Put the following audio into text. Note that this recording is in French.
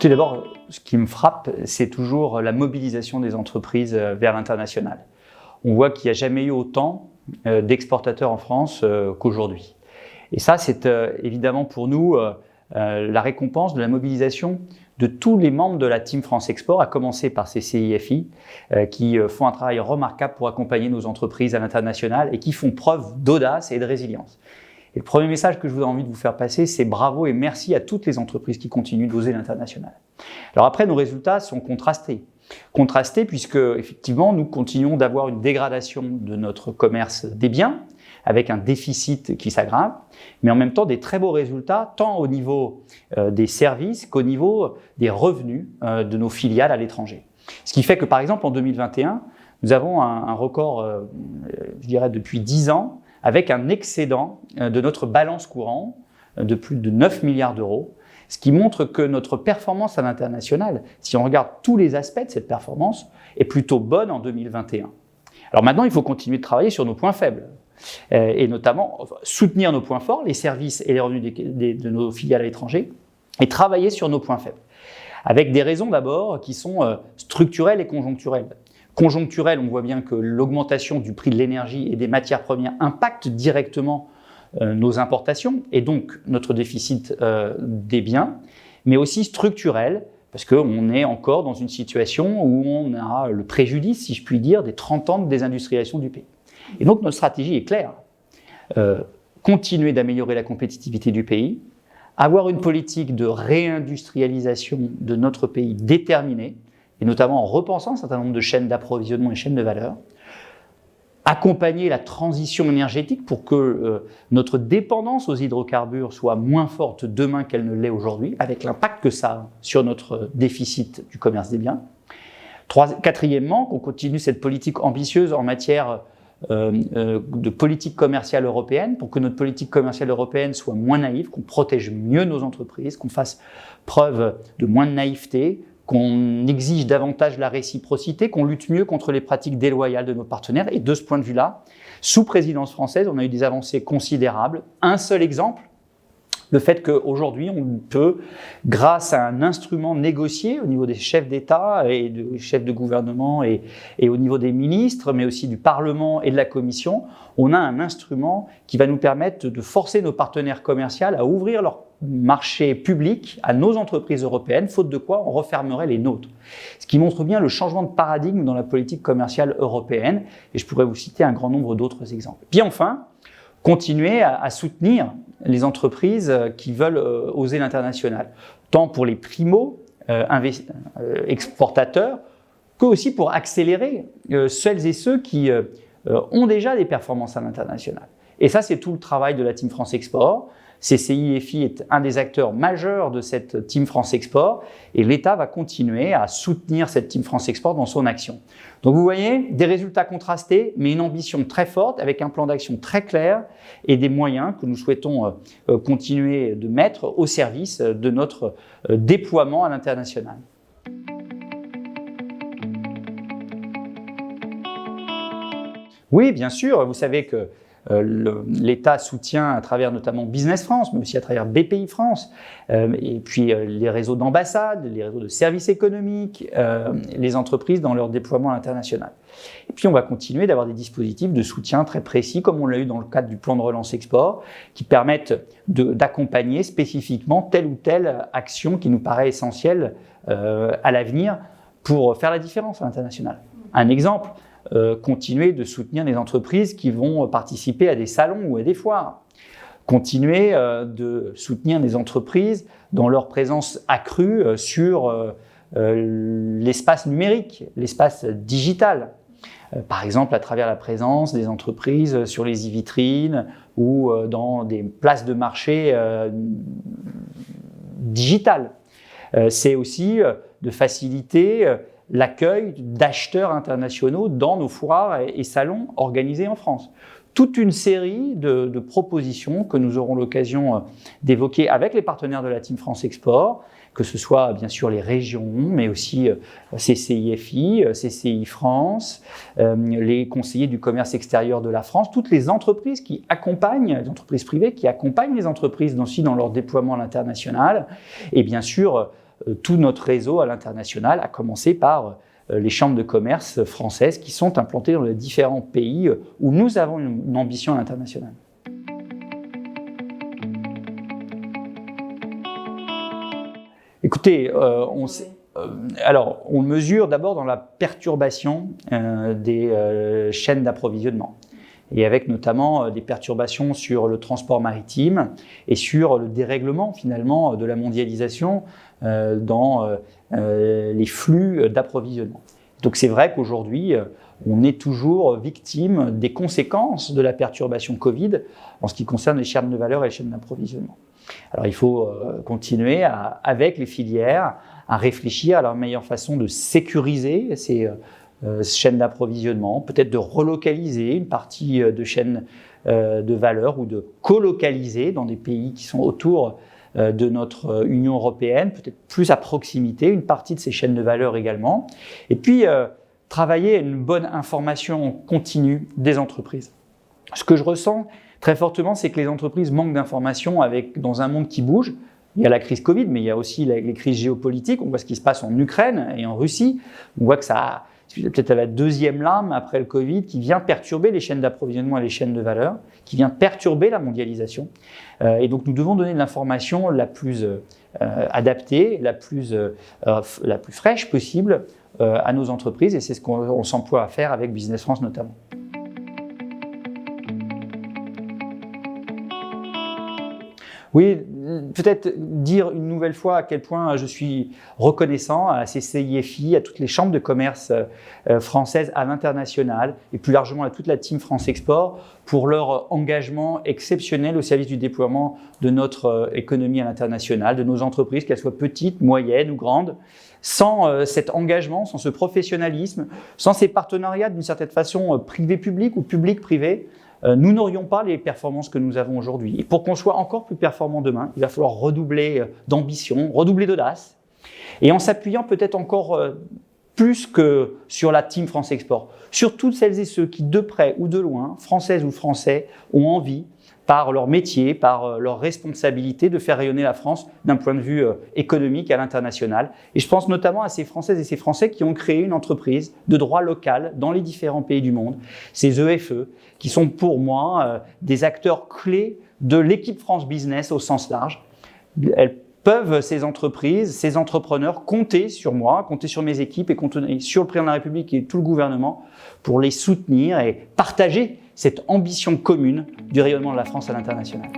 Écoutez, d'abord, ce qui me frappe, c'est toujours la mobilisation des entreprises vers l'international. On voit qu'il n'y a jamais eu autant d'exportateurs en France qu'aujourd'hui. Et ça, c'est évidemment pour nous la récompense de la mobilisation de tous les membres de la Team France Export, à commencer par CCIFI, qui font un travail remarquable pour accompagner nos entreprises à l'international et qui font preuve d'audace et de résilience. Et le premier message que je voudrais envie de vous faire passer, c'est bravo et merci à toutes les entreprises qui continuent d'oser l'international. Alors après, nos résultats sont contrastés. Contrastés puisque, effectivement, nous continuons d'avoir une dégradation de notre commerce des biens, avec un déficit qui s'aggrave, mais en même temps des très beaux résultats, tant au niveau des services qu'au niveau des revenus de nos filiales à l'étranger. Ce qui fait que, par exemple, en 2021, nous avons un record, je dirais, depuis 10 ans, avec un excédent de notre balance courante de plus de 9 milliards d'euros, ce qui montre que notre performance à l'international, si on regarde tous les aspects de cette performance, est plutôt bonne en 2021. Alors maintenant, il faut continuer de travailler sur nos points faibles, et notamment soutenir nos points forts, les services et les revenus de nos filiales à l'étranger, et travailler sur nos points faibles, avec des raisons d'abord qui sont structurelles et conjoncturelles. Conjoncturelle, on voit bien que l'augmentation du prix de l'énergie et des matières premières impacte directement nos importations et donc notre déficit des biens, mais aussi structurelle, parce qu'on est encore dans une situation où on a le préjudice, si je puis dire, des 30 ans de désindustrialisation du pays. Et donc notre stratégie est claire, continuer d'améliorer la compétitivité du pays, avoir une politique de réindustrialisation de notre pays déterminée, et notamment en repensant un certain nombre de chaînes d'approvisionnement et chaînes de valeur, accompagner la transition énergétique pour que notre dépendance aux hydrocarbures soit moins forte demain qu'elle ne l'est aujourd'hui, avec l'impact que ça a sur notre déficit du commerce des biens. Quatrièmement, qu'on continue cette politique ambitieuse en matière de politique commerciale européenne, pour que notre politique commerciale européenne soit moins naïve, qu'on protège mieux nos entreprises, qu'on fasse preuve de moins de naïveté, qu'on exige davantage la réciprocité, qu'on lutte mieux contre les pratiques déloyales de nos partenaires. Et de ce point de vue-là, sous présidence française, on a eu des avancées considérables. Un seul exemple, le fait qu'aujourd'hui, on peut, grâce à un instrument négocié au niveau des chefs d'État et des chefs de gouvernement et au niveau des ministres, mais aussi du Parlement et de la Commission, on a un instrument qui va nous permettre de forcer nos partenaires commerciaux à ouvrir leur marché public à nos entreprises européennes, faute de quoi on refermerait les nôtres. Ce qui montre bien le changement de paradigme dans la politique commerciale européenne, et je pourrais vous citer un grand nombre d'autres exemples. Puis enfin, continuer à soutenir les entreprises qui veulent oser l'international, tant pour les primo-exportateurs, que aussi pour accélérer celles et ceux qui ont déjà des performances à l'international. Et ça, c'est tout le travail de la Team France Export. CCIFI est un des acteurs majeurs de cette Team France Export et l'État va continuer à soutenir cette Team France Export dans son action. Donc vous voyez, des résultats contrastés, mais une ambition très forte avec un plan d'action très clair et des moyens que nous souhaitons continuer de mettre au service de notre déploiement à l'international. Oui, bien sûr, vous savez que l'État soutient à travers notamment Business France, mais aussi à travers BPI France, et puis les réseaux d'ambassades, les réseaux de services économiques, les entreprises dans leur déploiement à l'international. Et puis on va continuer d'avoir des dispositifs de soutien très précis, comme on l'a eu dans le cadre du plan de relance export, qui permettent d'accompagner spécifiquement telle ou telle action qui nous paraît essentielle à l'avenir pour faire la différence à l'international. Un exemple, continuer de soutenir des entreprises qui vont participer à des salons ou à des foires. Continuer de soutenir des entreprises dans leur présence accrue sur l'espace numérique, l'espace digital. Par exemple, à travers la présence des entreprises sur les e-vitrines ou dans des places de marché digitales. C'est aussi de faciliter l'accueil d'acheteurs internationaux dans nos foires et salons organisés en France. Toute une série de propositions que nous aurons l'occasion d'évoquer avec les partenaires de la Team France Export, que ce soit bien sûr les régions, mais aussi CCIFI, CCI France, les conseillers du commerce extérieur de la France, toutes les entreprises qui accompagnent, les entreprises privées qui accompagnent les entreprises aussi dans leur déploiement à l'international, et bien sûr tout notre réseau à l'international, à commencer par les chambres de commerce françaises qui sont implantées dans les différents pays où nous avons une ambition à l'international. Écoutez, on mesure d'abord dans la perturbation des chaînes d'approvisionnement, et avec notamment des perturbations sur le transport maritime et sur le dérèglement finalement de la mondialisation dans les flux d'approvisionnement. Donc c'est vrai qu'aujourd'hui, on est toujours victime des conséquences de la perturbation Covid en ce qui concerne les chaînes de valeur et les chaînes d'approvisionnement. Alors il faut continuer avec les filières à réfléchir à la meilleure façon de sécuriser ces chaînes d'approvisionnement, peut-être de relocaliser une partie de chaînes de valeur ou de colocaliser dans des pays qui sont autour de notre Union européenne, peut-être plus à proximité, une partie de ces chaînes de valeur également. Et puis, travailler à une bonne information continue des entreprises. Ce que je ressens très fortement, c'est que les entreprises manquent d'informations dans un monde qui bouge. Il y a la crise Covid, mais il y a aussi les crises géopolitiques. On voit ce qui se passe en Ukraine et en Russie. On voit que c'est peut-être la deuxième lame après le Covid qui vient perturber les chaînes d'approvisionnement et les chaînes de valeur, qui vient perturber la mondialisation. Et donc nous devons donner de l'information la plus adaptée, la plus fraîche possible à nos entreprises, et c'est ce qu'on s'emploie à faire avec Business France notamment. Oui, peut-être dire une nouvelle fois à quel point je suis reconnaissant à CCIFI, à toutes les chambres de commerce françaises à l'international et plus largement à toute la team France Export pour leur engagement exceptionnel au service du déploiement de notre économie à l'international, de nos entreprises, qu'elles soient petites, moyennes ou grandes. Sans cet engagement, sans ce professionnalisme, sans ces partenariats d'une certaine façon privé-public ou public-privé, nous n'aurions pas les performances que nous avons aujourd'hui. Et pour qu'on soit encore plus performant demain, il va falloir redoubler d'ambition, redoubler d'audace, et en s'appuyant peut-être encore plus que sur la team France Export, sur toutes celles et ceux qui, de près ou de loin, françaises ou français, ont envie, par leur métier, par leur responsabilité, de faire rayonner la France d'un point de vue économique à l'international. Et je pense notamment à ces Françaises et ces Français qui ont créé une entreprise de droit local dans les différents pays du monde, ces EFE, qui sont pour moi des acteurs clés de l'équipe France Business au sens large. Elles peuvent, ces entreprises, ces entrepreneurs, compter sur moi, compter sur mes équipes et compter sur le président de la République et tout le gouvernement pour les soutenir et partager cette ambition commune du rayonnement de la France à l'international.